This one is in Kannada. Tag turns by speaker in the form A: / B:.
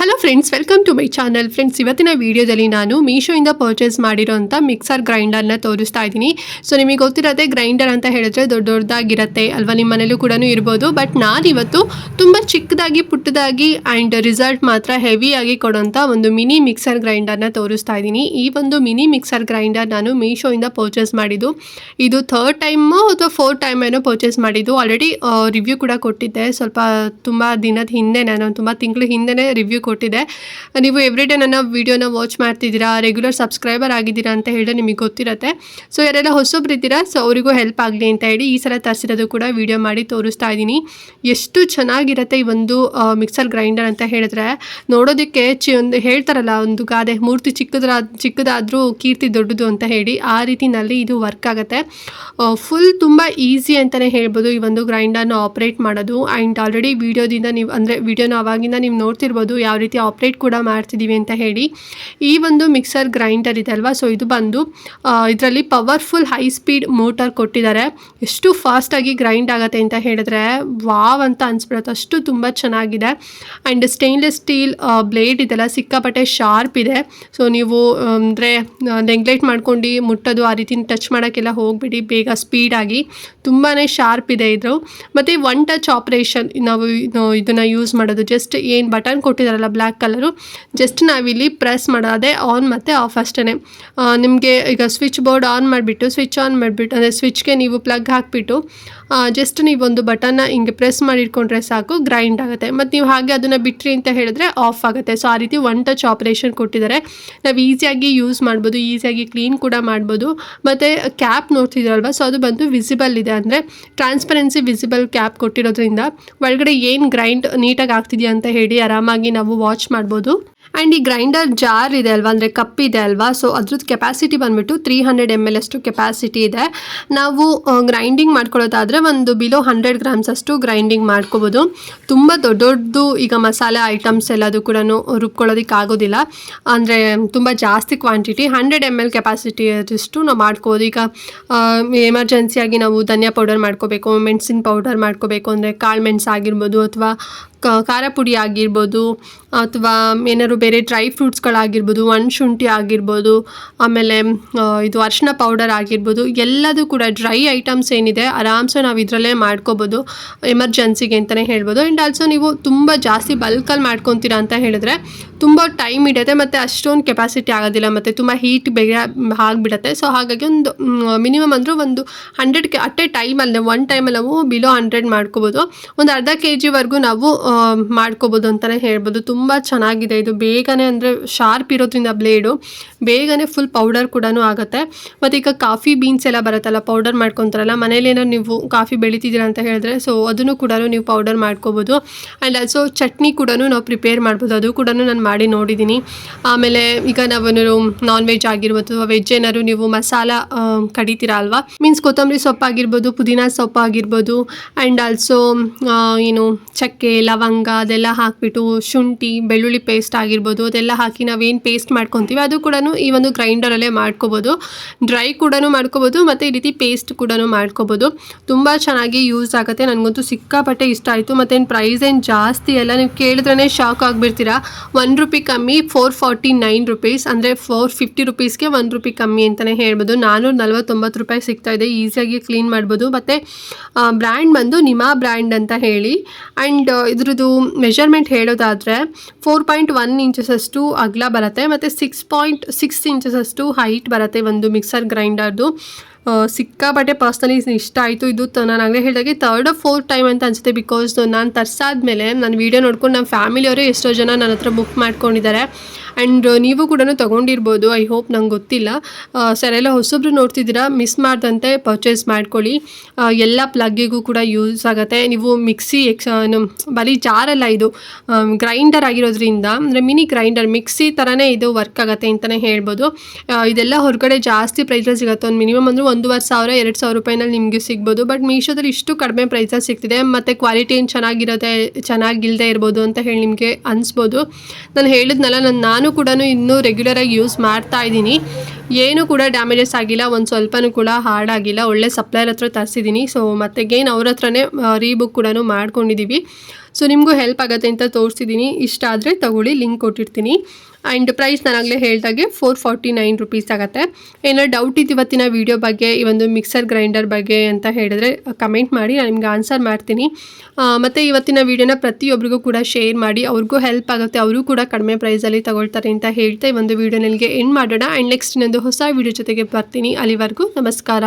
A: Hello friends, welcome to my channel. Friends, ಇವತ್ತಿನ ವಿಡಿಯೋದಲ್ಲಿ ನಾನು ಮೀಶೋಯಿಂದ ಪರ್ಚೇಸ್ ಮಾಡಿರೋಂಥ ಮಿಕ್ಸರ್ ಗ್ರೈಂಡರ್ನ ತೋರಿಸ್ತಾ ಇದ್ದೀನಿ. ಸೊ ನಿಮಗೆ ಗೊತ್ತಿರುತ್ತೆ, ಗ್ರೈಂಡರ್ ಅಂತ ಹೇಳಿದ್ರೆ ದೊಡ್ಡದಾಗಿರುತ್ತೆ ಅಲ್ವಾ, ನಿಮ್ಮ ಮನೇಲೂ ಕೂಡ ಇರ್ಬೋದು. ಬಟ್ ನಾನಿವತ್ತು ತುಂಬ ಚಿಕ್ಕದಾಗಿ ಪುಟ್ಟದಾಗಿ ಆ್ಯಂಡ್ ರಿಸಲ್ಟ್ ಮಾತ್ರ ಹೆವಿಯಾಗಿ ಕೊಡೋಂಥ ಒಂದು ಮಿನಿ ಮಿಕ್ಸರ್ ಗ್ರೈಂಡರ್ನ ತೋರಿಸ್ತಾ ಇದ್ದೀನಿ. ಈ ಒಂದು ಮಿನಿ ಮಿಕ್ಸರ್ ಗ್ರೈಂಡರ್ ನಾನು ಮೀಶೋಯಿಂದ ಪರ್ಚೇಸ್ ಮಾಡಿದ್ದು. ಇದು ಥರ್ಡ್ ಟೈಮು ಅಥವಾ ಫೋರ್ತ್ ಟೈಮ್ ಏನೋ ಪರ್ಚೇಸ್ ಮಾಡಿದ್ದು. ಆಲ್ರೆಡಿ ರಿವ್ಯೂ ಕೂಡ ಕೊಟ್ಟಿದ್ದೆ, ತುಂಬ ದಿನದ ಹಿಂದೆ, ನಾನು ತುಂಬ ತಿಂಗಳ ಹಿಂದೆನೇ ರಿವ್ಯೂ ಕೊಟ್ಟಿದೆ. ನೀವು ಎವ್ರಿಡೇ ನನ್ನ ವಿಡಿಯೋನ ವಾಚ್ ಮಾಡ್ತಿದ್ದೀರಾ, ರೆಗ್ಯುಲರ್ ಸಬ್ಸ್ಕ್ರೈಬರ್ ಆಗಿದ್ದೀರಾ ಅಂತ ಹೇಳಿದ್ರೆ ನಿಮಗೆ ಗೊತ್ತಿರುತ್ತೆ. ಸೊ ಯಾರೆಲ್ಲ ಹೊಸೊಬ್ರು ಇದ್ದೀರಾ, ಸೊ ಅವರಿಗೂ ಹೆಲ್ಪ್ ಆಗಲಿ ಅಂತ ಹೇಳಿ ಈ ಸಲ ತರಿಸಿರೋದು ಕೂಡ ವಿಡಿಯೋ ಮಾಡಿ ತೋರಿಸ್ತಾ ಇದ್ದೀನಿ. ಎಷ್ಟು ಚೆನ್ನಾಗಿರುತ್ತೆ ಈ ಒಂದು ಮಿಕ್ಸರ್ ಗ್ರೈಂಡರ್ ಅಂತ ಹೇಳಿದ್ರೆ, ನೋಡೋದಕ್ಕೆ ಒಂದು ಹೇಳ್ತಾರಲ್ಲ, ಒಂದು ಗಾದೆ, ಮೂರ್ತಿ ಚಿಕ್ಕದಾದರೂ ಕೀರ್ತಿ ದೊಡ್ಡದು ಅಂತ ಹೇಳಿ, ಆ ರೀತಿನಲ್ಲಿ ಇದು ವರ್ಕ್ ಆಗುತ್ತೆ. ಫುಲ್ ತುಂಬ ಈಸಿ ಅಂತಲೇ ಹೇಳ್ಬೋದು ಈ ಒಂದು ಗ್ರೈಂಡರ್ನ ಆಪ್ರೇಟ್ ಮಾಡೋದು. ಆ್ಯಂಡ್ ಆಲ್ರೆಡಿ ವಿಡಿಯೋದಿಂದ ವಿಡಿಯೋನ ಅವಾಗಿಂದ ನೀವು ನೋಡ್ತಿರ್ಬೋದು ಯಾವ ರೀತಿ ಆಪ್ರೇಟ್ ಕೂಡ ಮಾಡ್ತಿದ್ದೀವಿ ಅಂತ ಹೇಳಿ. ಈ ಒಂದು ಮಿಕ್ಸರ್ ಗ್ರೈಂಡರ್ ಇದೆ ಅಲ್ವಾ, ಸೊ ಇದು ಬಂದು ಇದರಲ್ಲಿ ಪವರ್ಫುಲ್ ಹೈ ಸ್ಪೀಡ್ ಮೋಟರ್ ಕೊಟ್ಟಿದ್ದಾರೆ. ಎಷ್ಟು ಫಾಸ್ಟಾಗಿ ಗ್ರೈಂಡ್ ಆಗುತ್ತೆ ಅಂತ ಹೇಳಿದ್ರೆ ವಾವ್ ಅಂತ ಅನ್ಸ್ಬಿಡುತ್ತೆ, ಅಷ್ಟು ತುಂಬ ಚೆನ್ನಾಗಿದೆ. ಆ್ಯಂಡ್ ಸ್ಟೇನ್ಲೆಸ್ ಸ್ಟೀಲ್ ಬ್ಲೇಡ್ ಇದೆಲ್ಲ ಸಿಕ್ಕಾಪಟ್ಟೆ ಶಾರ್ಪ್ ಇದೆ. ಸೊ ನೀವು ಅಂದರೆ ನೆಗ್ಲೆಕ್ಟ್ ಮಾಡ್ಕೊಂಡು ಮುಟ್ಟೋದು, ಆ ರೀತಿ ಟಚ್ ಮಾಡೋಕ್ಕೆಲ್ಲ ಹೋಗ್ಬಿಡಿ, ಬೇಗ ಸ್ಪೀಡಾಗಿ ತುಂಬಾ ಶಾರ್ಪ್ ಇದೆ ಇದು. ಮತ್ತು ಒನ್ ಟಚ್ ಆಪ್ರೇಷನ್ ನಾವು ಇದನ್ನು ಯೂಸ್ ಮಾಡೋದು. ಜಸ್ಟ್ ಏನು ಬಟನ್ ಕೊಟ್ಟಿದ್ದಾರಲ್ಲ ಬ್ಲ್ಯಾಕ್ ಕಲರು, ಜಸ್ಟ್ ನಾವಿಲ್ಲಿ ಪ್ರೆಸ್ ಮಾಡೋದೇ ಆನ್ ಮತ್ತು ಆಫ್ ಅಷ್ಟೇ. ನಿಮಗೆ ಈಗ ಸ್ವಿಚ್ ಬೋರ್ಡ್ ಆನ್ ಮಾಡಿಬಿಟ್ಟು ಅಂದರೆ ಸ್ವಿಚ್ಗೆ ನೀವು ಪ್ಲಗ್ ಹಾಕಿಬಿಟ್ಟು ಜಸ್ಟ್ ನೀವೊಂದು ಬಟನ್ನ ಹಿಂಗೆ ಪ್ರೆಸ್ ಮಾಡಿ ಇಟ್ಕೊಂಡ್ರೆ ಸಾಕು, ಗ್ರೈಂಡ್ ಆಗುತ್ತೆ. ಮತ್ತು ನೀವು ಹಾಗೆ ಅದನ್ನು ಬಿಟ್ರಿ ಅಂತ ಹೇಳಿದ್ರೆ ಆಫ್ ಆಗುತ್ತೆ. ಸೊ ಆ ರೀತಿ ಒನ್ ಟಚ್ ಆಪ್ರೇಷನ್ ಕೊಟ್ಟಿದ್ದಾರೆ. ನಾವು ಈಸಿಯಾಗಿ ಯೂಸ್ ಮಾಡ್ಬೋದು, ಈಸಿಯಾಗಿ ಕ್ಲೀನ್ ಕೂಡ ಮಾಡ್ಬೋದು. ಮತ್ತು ಕ್ಯಾಪ್ ನೋಡ್ತಿದ್ದೀರಲ್ವ, ಸೊ ಅದು ಬಂದು ವಿಸಿಬಲ್ ಇದೆ, ಅಂದರೆ ಟ್ರಾನ್ಸ್ಪರೆನ್ಸಿ ವಿಸಿಬಲ್ ಕ್ಯಾಪ್ ಕೊಟ್ಟಿರೋದ್ರಿಂದ ಒಳಗಡೆ ಏನು ಗ್ರೈಂಡ್ ನೀಟಾಗಿ ಆಗ್ತಿದೆಯಾ ಅಂತ ಹೇಳಿ ಆರಾಮಾಗಿ ನಾವು ವಾಚ್ ಮಾಡ್ಬೋದು. ಆ್ಯಂಡ್ ಈ ಗ್ರೈಂಡರ್ ಜಾರ್ ಇದೆ ಅಲ್ವಾ, ಅಂದರೆ ಕಪ್ ಇದೆ ಅಲ್ವಾ, ಸೊ ಅದ್ರದ್ದು ಕೆಪಾಸಿಟಿ ಬಂದುಬಿಟ್ಟು 300 ml ಅಷ್ಟು ಕೆಪಾಸಿಟಿ ಇದೆ. ನಾವು ಗ್ರೈಂಡಿಂಗ್ ಮಾಡ್ಕೊಳ್ಳೋದಾದರೆ ಒಂದು ಬಿಲೋ 100 grams ಅಷ್ಟು ಗ್ರೈಂಡಿಂಗ್ ಮಾಡ್ಕೋಬೋದು. ತುಂಬ ದೊಡ್ಡದು ಈಗ ಮಸಾಲೆ ಐಟಮ್ಸ್ ಎಲ್ಲದು ಕೂಡ ರುಬ್ಕೊಳ್ಳೋದಕ್ಕೆ ಆಗೋದಿಲ್ಲ, ಅಂದರೆ ತುಂಬ ಜಾಸ್ತಿ ಕ್ವಾಂಟಿಟಿ 100 ml ಕೆಪಾಸಿಟಿ ಅಷ್ಟು ನಾವು ಮಾಡ್ಕೋಬೋದು. ಈಗ ಎಮರ್ಜೆನ್ಸಿಯಾಗಿ ನಾವು ಧನಿಯಾ ಪೌಡರ್ ಮಾಡ್ಕೋಬೇಕು, ಮೆಣಸಿನ ಪೌಡರ್ ಮಾಡ್ಕೋಬೇಕು ಅಂದರೆ ಕಾಳು ಮೆಣಸು ಆಗಿರ್ಬೋದು, ಅಥವಾ ಖಾರ ಪುಡಿ ಆಗಿರ್ಬೋದು, ಅಥವಾ ಏನಾದ್ರು ಬೇರೆ ಡ್ರೈ ಫ್ರೂಟ್ಸ್ಗಳಾಗಿರ್ಬೋದು, ಶುಂಠಿ ಆಗಿರ್ಬೋದು, ಆಮೇಲೆ ಇದು ಅರಿಶಿನ ಪೌಡರ್ ಆಗಿರ್ಬೋದು, ಎಲ್ಲದೂ ಕೂಡ ಡ್ರೈ ಐಟಮ್ಸ್ ಏನಿದೆ ಆರಾಮ್ಸೆ ನಾವು ಇದರಲ್ಲೇ ಮಾಡ್ಕೋಬೋದು, ಎಮರ್ಜೆನ್ಸಿಗೆ ಅಂತಲೇ ಹೇಳ್ಬೋದು. ಆ್ಯಂಡ್ ಆಲ್ಸೋ ನೀವು ತುಂಬ ಜಾಸ್ತಿ ಬಲ್ಕಲ್ಲಿ ಮಾಡ್ಕೊತೀರಾ ಅಂತ ಹೇಳಿದ್ರೆ ತುಂಬ ಟೈಮ್ ಹಿಡಿಯುತ್ತೆ, ಮತ್ತು ಅಷ್ಟೊಂದು ಕೆಪಾಸಿಟಿ ಆಗೋದಿಲ್ಲ, ಮತ್ತು ತುಂಬ ಹೀಟ್ ಬೇಗ ಆಗಿಬಿಡುತ್ತೆ. ಸೊ ಹಾಗಾಗಿ ಒಂದು ಮಿನಿಮಮ್ ಅಂದರೂ ಒಂದು 100 ಅಟ್ ಎ ಟೈಮಲ್ಲಿ ಒನ್ ಟೈಮಲ್ಲಿ ನಾವು ಬಿಲೋ 100 ಮಾಡ್ಕೋಬೋದು. ಒಂದು ಅರ್ಧ kg ನಾವು ಮಾಡ್ಕೋಬೋದು ಅಂತಲೇ ಹೇಳ್ಬೋದು. ತುಂಬ ಚೆನ್ನಾಗಿದೆ ಇದು, ಬೇಗನೆ ಅಂದರೆ ಶಾರ್ಪ್ ಇರೋದ್ರಿಂದ ಬ್ಲೇಡು ಬೇಗನೆ ಫುಲ್ ಪೌಡರ್ ಕೂಡ ಆಗುತ್ತೆ. ಮತ್ತು ಈಗ ಕಾಫಿ ಬೀನ್ಸ್ ಎಲ್ಲ ಬರುತ್ತಲ್ಲ, ಪೌಡರ್ ಮಾಡ್ಕೊತಾರಲ್ಲ, ಮನೇಲಿ ಏನೋ ನೀವು ಕಾಫಿ ಬೆಳಿತಿದ್ದೀರಾ ಅಂತ ಹೇಳಿದ್ರೆ, ಸೊ ಅದನ್ನು ಕೂಡ ನೀವು ಪೌಡರ್ ಮಾಡ್ಕೋಬೋದು. ಆ್ಯಂಡ್ ಆಲ್ಸೋ ಚಟ್ನಿ ಕೂಡ ನಾವು ಪ್ರಿಪೇರ್ ಮಾಡ್ಬೋದು, ಅದು ಕೂಡ ನಾನು ಮಾಡಿ ನೋಡಿದ್ದೀನಿ. ಆಮೇಲೆ ಈಗ ನಾವು ನಾನ್ ವೆಜ್ ಆಗಿರ್ಬೋದು, ವೆಜ್ ಏನಾದ್ರು ನೀವು ಮಸಾಲ ಕಡಿತೀರಾ ಅಲ್ವಾ, ಮೀನ್ಸ್ ಕೊತ್ತಂಬರಿ ಸೊಪ್ಪು ಆಗಿರ್ಬೋದು, ಪುದೀನ ಸೊಪ್ಪು ಆಗಿರ್ಬೋದು, ಆ್ಯಂಡ್ ಆಲ್ಸೋ ಏನು ಚಕ್ಕೆ ಲವಂಗ ಅದೆಲ್ಲ ಹಾಕಿಬಿಟ್ಟು, ಶುಂಠಿ ಬೆಳ್ಳುಳ್ಳಿ ಪೇಸ್ಟ್ ಆಗಿರ್ಬೋದು, ಅದೆಲ್ಲ ಹಾಕಿ ನಾವೇನು ಪೇಸ್ಟ್ ಮಾಡ್ಕೊತೀವಿ ಅದು ಕೂಡ ಈ ಒಂದು ಗ್ರೈಂಡರಲ್ಲೇ ಮಾಡ್ಕೋಬೋದು. ಡ್ರೈ ಕೂಡ ಮಾಡ್ಕೋಬೋದು, ಮತ್ತು ಈ ರೀತಿ ಪೇಸ್ಟ್ ಕೂಡ ಮಾಡ್ಕೋಬೋದು. ತುಂಬ ಚೆನ್ನಾಗಿ ಯೂಸ್ ಆಗುತ್ತೆ. ನನಗಂತೂ ಸಿಕ್ಕಾಪಟ್ಟೆ ಇಷ್ಟ ಆಯಿತು. ಮತ್ತೇನು ಪ್ರೈಸ್ ಏನು ಜಾಸ್ತಿ ಅಲ್ಲ, ನೀವು ಕೇಳಿದ್ರೇ ಶಾಕ್ ಆಗಿಬಿಡ್ತೀರಾ. ₹1 ಕಮ್ಮಿ, 449 rupees, ಅಂದರೆ 450 rupeesಗೆ ₹1 ಕಮ್ಮಿ ಅಂತಲೇ ಹೇಳ್ಬೋದು. ₹449 ಸಿಗ್ತಾಯಿದೆ, ಈಸಿಯಾಗಿ ಕ್ಲೀನ್ ಮಾಡ್ಬೋದು. ಮತ್ತು ಬ್ರ್ಯಾಂಡ್ ಬಂದು ನಿಮಾ ಬ್ರ್ಯಾಂಡ್ ಅಂತ ಹೇಳಿ. ಆ್ಯಂಡ್ ಇದ್ರದ್ದು ಮೆಷರ್ಮೆಂಟ್ ಹೇಳೋದಾದರೆ 4.1 inches ಅಷ್ಟು ಅಗಲ ಬರುತ್ತೆ, ಮತ್ತು 6.6 inches ಅಷ್ಟು ಹೈಟ್ ಬರುತ್ತೆ ಒಂದು ಮಿಕ್ಸರ್ ಗ್ರೈಂಡರ್ದು. ಸಿಕ್ಕಾಪಟ್ಟೆ ಪರ್ಸ್ನಲಿ ಇಷ್ಟ ಆಯಿತು ಇದು. ನಾನು ಆಗಲೇ ಹೇಳಿದಾಗೆ 3rd or 4th ಟೈಮ್ ಅಂತ ಅನಿಸುತ್ತೆ, ಬಿಕಾಸ್ ನಾನು ತರಿಸಾದ್ಮೇಲೆ ನನ್ನ ವೀಡಿಯೋ ನೋಡ್ಕೊಂಡು ನಮ್ಮ ಫ್ಯಾಮಿಲಿಯವರೇ ಎಷ್ಟೋ ಜನ ನನ್ನ ಹತ್ರ ಬುಕ್ ಮಾಡ್ಕೊಂಡಿದ್ದಾರೆ. ಆ್ಯಂಡ್ ನೀವು ಕೂಡ ತೊಗೊಂಡಿರ್ಬೋದು, ಐ ಹೋಪ್, ನಂಗೆ ಗೊತ್ತಿಲ್ಲ. ಸರೆಲ್ಲ ಹೊಸೊಬ್ರು ನೋಡ್ತಿದ್ದೀರಾ, ಮಿಸ್ ಮಾಡ್ದಂತೆ ಪರ್ಚೇಸ್ ಮಾಡ್ಕೊಳ್ಳಿ. ಎಲ್ಲ ಪ್ಲಗ್ಗಿಗೂ ಕೂಡ ಯೂಸ್ ಆಗುತ್ತೆ. ನೀವು ಮಿಕ್ಸಿ ಬರೀ ಜಾರಲ್ಲ, ಇದು ಗ್ರೈಂಡರ್ ಆಗಿರೋದ್ರಿಂದ, ಅಂದರೆ ಮಿನಿ ಗ್ರೈಂಡರ್ ಮಿಕ್ಸಿ ಥರನೇ ಇದು ವರ್ಕ್ ಆಗುತ್ತೆ ಅಂತಲೇ ಹೇಳ್ಬೋದು. ಇದೆಲ್ಲ ಹೊರಗಡೆ ಜಾಸ್ತಿ ಪ್ರೈಸಲ್ಲಿ ಸಿಗುತ್ತೆ, ಒಂದು ಮಿನಿಮಮ್ ಅಂದರೆ ₹1,500-2,000 ನಿಮಗೆ ಸಿಗ್ಬೋದು. ಬಟ್ ಮೀಶೋದಲ್ಲಿ ಇಷ್ಟು ಕಡಿಮೆ ಪ್ರೈಸಲ್ಲಿ ಸಿಗ್ತಿದೆ, ಮತ್ತು ಕ್ವಾಲಿಟಿ ಏನು ಚೆನ್ನಾಗಿಲ್ಲದೆ ಇರ್ಬೋದು ಅಂತ ಹೇಳಿ ನಿಮಗೆ ಅನಿಸ್ಬೋದು. ನಾನು ಹೇಳಿದ್ನಲ್ಲ, ನಾನು ಕೂಡ ಇನ್ನೂ ರೆಗ್ಯುಲರಾಗಿ ಯೂಸ್ ಮಾಡ್ತಾ ಇದ್ದೀನಿ. ಏನೂ ಕೂಡ ಡ್ಯಾಮೇಜಸ್ ಆಗಿಲ್ಲ, ಒಂದು ಸ್ವಲ್ಪನೂ ಕೂಡ ಹಾರ್ಡಾಗಿಲ್ಲ. ಒಳ್ಳೆ ಸಪ್ಲೈಯರ್ ಹತ್ರ ತರಿಸಿದ್ದೀನಿ. ಸೊ ಮತ್ತೆ ಗೇನ್ ಅವ್ರ ಹತ್ರನೇ ರೀಬುಕ್ ಕೂಡ ಮಾಡ್ಕೊಂಡಿದ್ದೀವಿ. ಸೊ ನಿಮಗೂ ಹೆಲ್ಪ್ ಆಗುತ್ತೆ ಅಂತ ತೋರಿಸಿದ್ದೀನಿ. ಇಷ್ಟ ಆದರೆ ತಗೊಳ್ಳಿ, ಲಿಂಕ್ ಕೊಟ್ಟಿರ್ತೀನಿ. ಆ್ಯಂಡ್ ಪ್ರೈಸ್ ನಾನಾಗಲೇ ಹೇಳ್ದಾಗೆ 449 ರುಪೀಸ್ ಆಗುತ್ತೆ. ಏನಾದ್ರು ಡೌಟ್ ಇತ್ತು ಇವತ್ತಿನ ವೀಡಿಯೋ ಬಗ್ಗೆ, ಈ ಒಂದು ಮಿಕ್ಸರ್ ಗ್ರೈಂಡರ್ ಬಗ್ಗೆ ಅಂತ ಹೇಳಿದ್ರೆ ಕಮೆಂಟ್ ಮಾಡಿ, ನಾನು ನಿಮ್ಗೆ ಆನ್ಸರ್ ಮಾಡ್ತೀನಿ. ಮತ್ತು ಇವತ್ತಿನ ವೀಡಿಯೋನ ಪ್ರತಿಯೊಬ್ಬರಿಗೂ ಕೂಡ ಶೇರ್ ಮಾಡಿ, ಅವ್ರಿಗೂ ಹೆಲ್ಪ್ ಆಗುತ್ತೆ, ಅವರು ಕೂಡ ಕಡಿಮೆ ಪ್ರೈಸಲ್ಲಿ ತಗೊಳ್ತಾರೆ ಅಂತ ಹೇಳ್ತಾ ಈ ಒಂದು ವೀಡಿಯೋನಿಗೆ ಎಂಡ್ ಮಾಡೋಣ. ಆ್ಯಂಡ್ ನೆಕ್ಸ್ಟ್ ಇನ್ನೊಂದು ಹೊಸ ವೀಡಿಯೋ ಜೊತೆಗೆ ಬರ್ತೀನಿ. ಅಲ್ಲಿವರೆಗೂ ನಮಸ್ಕಾರ.